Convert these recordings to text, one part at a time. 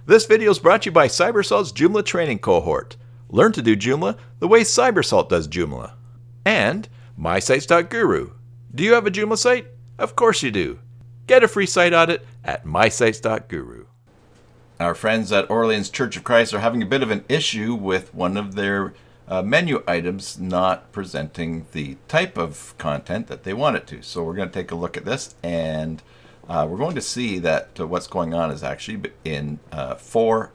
This video is brought to you by Cybersalt's Joomla training cohort. Learn to do Joomla the way Cybersalt does Joomla. And mysites.guru. Do you have a Joomla site? Of course you do. Get a free site audit at mysites.guru. Our friends at Orleans Church of Christ are having a bit of an issue with one of their menu items not presenting the type of content that they want it to. So we're going to take a look at this, and we're going to see that what's going on is actually in 4SEF.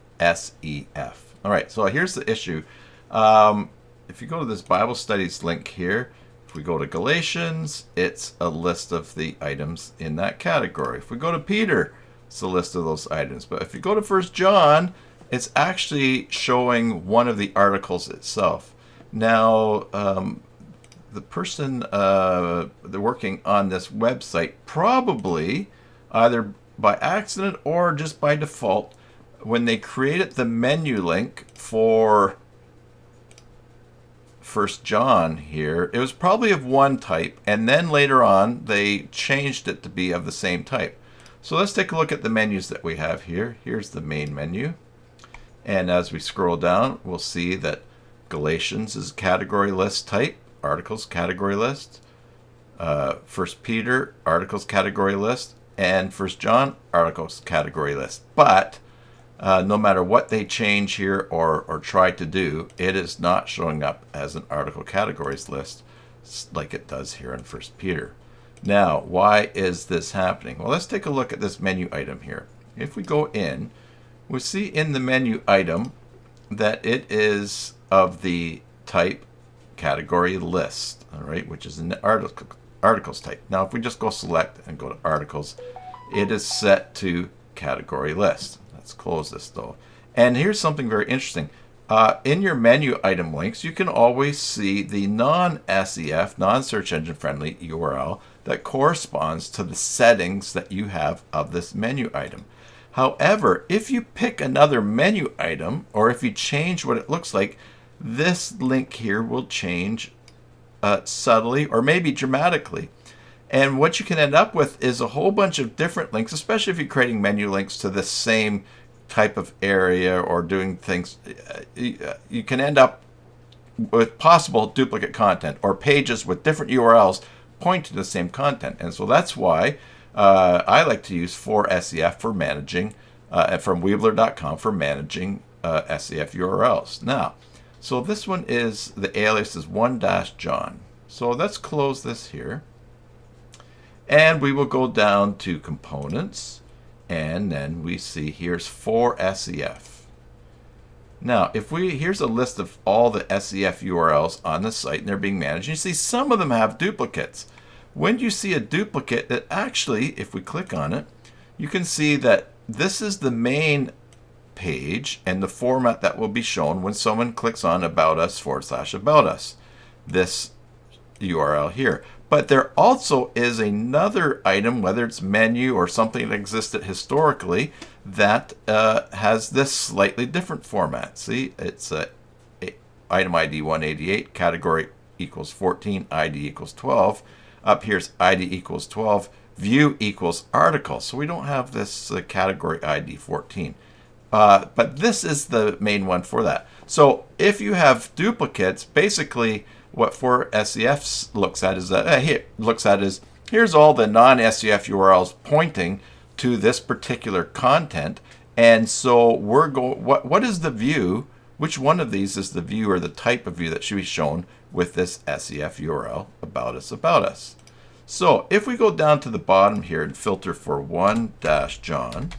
All right, so here's the issue. If you go to this Bible studies link here, if we go to Galatians, it's a list of the items in that category. If we go to Peter, it's a list of those items. But if you go to 1 John, it's actually showing one of the articles itself. Now, the person working on this website probably, either by accident or just by default, when they created the menu link for 1 John here, it was probably of one type, and then later on they changed it to be of the same type. So let's take a look at the menus that we have here. Here's the main menu. And as we scroll down, we'll see that Galatians is category list type, articles category list. 1 Peter, articles category list. And 1 John, articles category list. But no matter what they change here or try to do, it is not showing up as an article categories list like it does here in 1 Peter. Now, why is this happening? Well, let's take a look at this menu item here. If we go in, we see in the menu item that it is of the type category list, all right, which is an articles type. Now, if we just go select and go to articles, it is set to category list. Let's close this though. And here's something very interesting. In your menu item links, you can always see the non-SEF, non-search engine friendly URL that corresponds to the settings that you have of this menu item. However, if you pick another menu item, or if you change what it looks like, this link here will change subtly or maybe dramatically. And what you can end up with is a whole bunch of different links, especially if you're creating menu links to the same type of area or doing things. You can end up with possible duplicate content or pages with different URLs pointing to the same content. And so that's why I like to use 4SEF for managing, from Weebler.com for managing SEF URLs. Now, so this one is, the alias is 1-John. So let's close this here. And we will go down to components. And then we see here's 4SEF. Now, here's a list of all the SEF URLs on the site, and they're being managed. You see some of them have duplicates. When you see a duplicate, it actually, if we click on it, you can see that this is the main page and the format that will be shown when someone clicks on About Us /About Us, this URL here. But there also is another item, whether it's menu or something that existed historically, that has this slightly different format. See, it's item ID 188, category equals 14, ID equals 12. Up here's ID equals 12, view equals article. So we don't have this category ID 14. But this is the main one for that. So if you have duplicates, basically what 4SEF looks at is here's all the non-SEF URLs pointing to this particular content. And so we're going, what is the view? Which one of these is the view or the type of view that should be shown with this SEF URL, About Us? So if we go down to the bottom here and filter for 1-John,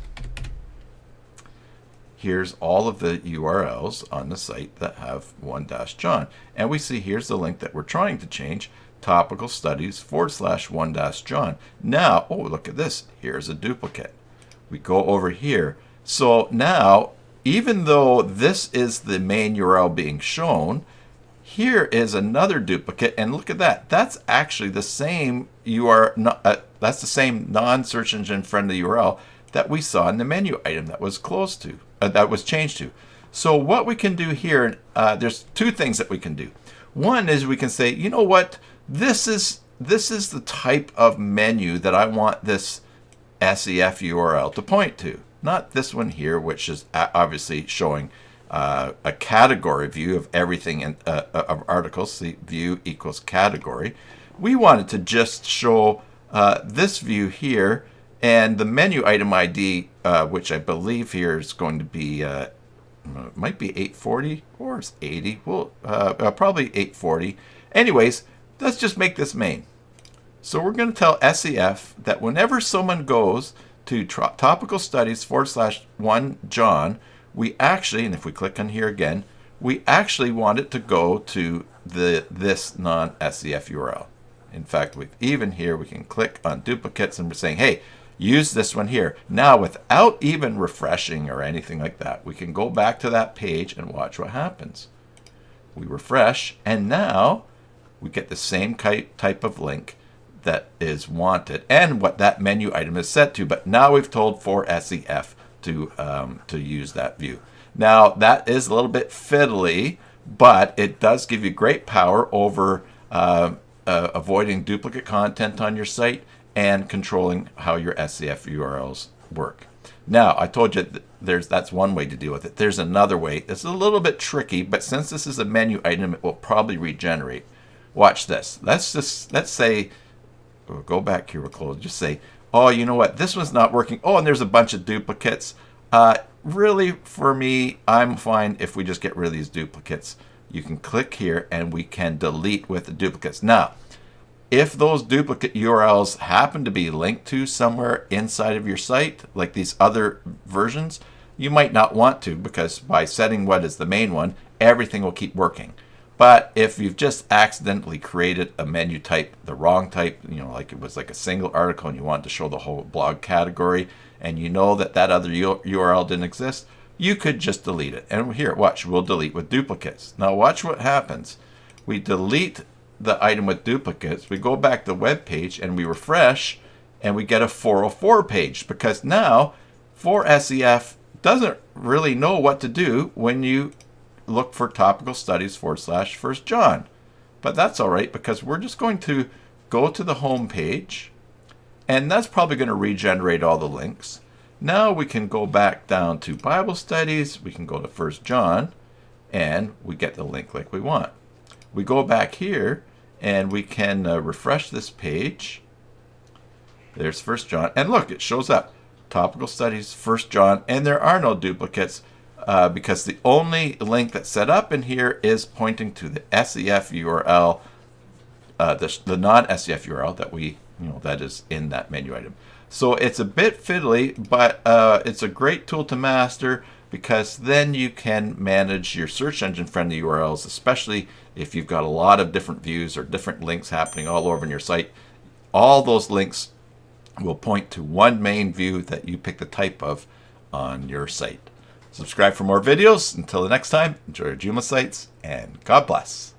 here's all of the URLs on the site that have 1-John. And we see here's the link that we're trying to change, topical studies /1-John. Now, oh, look at this. Here's a duplicate. We go over here. So now, even though this is the main URL being shown, here is another duplicate, and look at that. That's actually the same that's the same non-search engine friendly URL that we saw in the menu item that was that was changed to. So what we can do here, there's two things that we can do. One is we can say, you know what, this is the type of menu that I want this SEF URL to point to. not this one here, which is obviously showing a category view of everything in, of articles. The view equals category. We wanted to just show this view here, and the menu item ID, which I believe here is going to be, it might be 840 or it's 80. Well, probably 840. Anyways, let's just make this main. So we're going to tell SEF that whenever someone goes to topical studies /1 John, we actually, and if we click on here again, we actually want it to go to this non-SEF URL. In fact, even here we can click on duplicates and we're saying, hey, use this one here. Now, without even refreshing or anything like that, we can go back to that page and watch what happens. We refresh, and now we get the same type of link that is wanted and what that menu item is set to. But now we've told for SEF to use that view. Now, that is a little bit fiddly, but it does give you great power over avoiding duplicate content on your site and controlling how your SEF URLs work. Now, I told you that's one way to deal with it. There's another way. It's a little bit tricky, but since this is a menu item, it will probably regenerate. Watch this. Let's say, we'll go back here, we'll close. Just say, oh, you know what? This one's not working. Oh, and there's a bunch of duplicates. Really, for me, I'm fine if we just get rid of these duplicates. You can click here and we can delete with the duplicates. Now, if those duplicate URLs happen to be linked to somewhere inside of your site, like these other versions, you might not want to, because by setting what is the main one, everything will keep working. But if you've just accidentally created a menu type, the wrong type, like it was like a single article and you want to show the whole blog category, and you know that other URL didn't exist, you could just delete it. And here, watch, we'll delete with duplicates. Now watch what happens. We delete the item with duplicates, we go back to the web page and we refresh, and we get a 404 page, because now 4SEF doesn't really know what to do when you look for topical studies /1 John. But that's all right, because we're just going to go to the home page, and that's probably going to regenerate all the links. Now we can go back down to Bible studies, we can go to 1 John, and we get the link like we want. We go back here and we can refresh this page. There's 1 John, and look, it shows up topical studies 1 John, and there are no duplicates because the only link that's set up in here is pointing to the SEF URL, the non-SEF URL that that is in that menu item. So it's a bit fiddly, but it's a great tool to master, because then you can manage your search engine friendly URLs, especially if you've got a lot of different views or different links happening all over in your site. All those links will point to one main view that you pick the type of on your site. Subscribe for more videos. Until the next time, enjoy your Joomla sites, and God bless.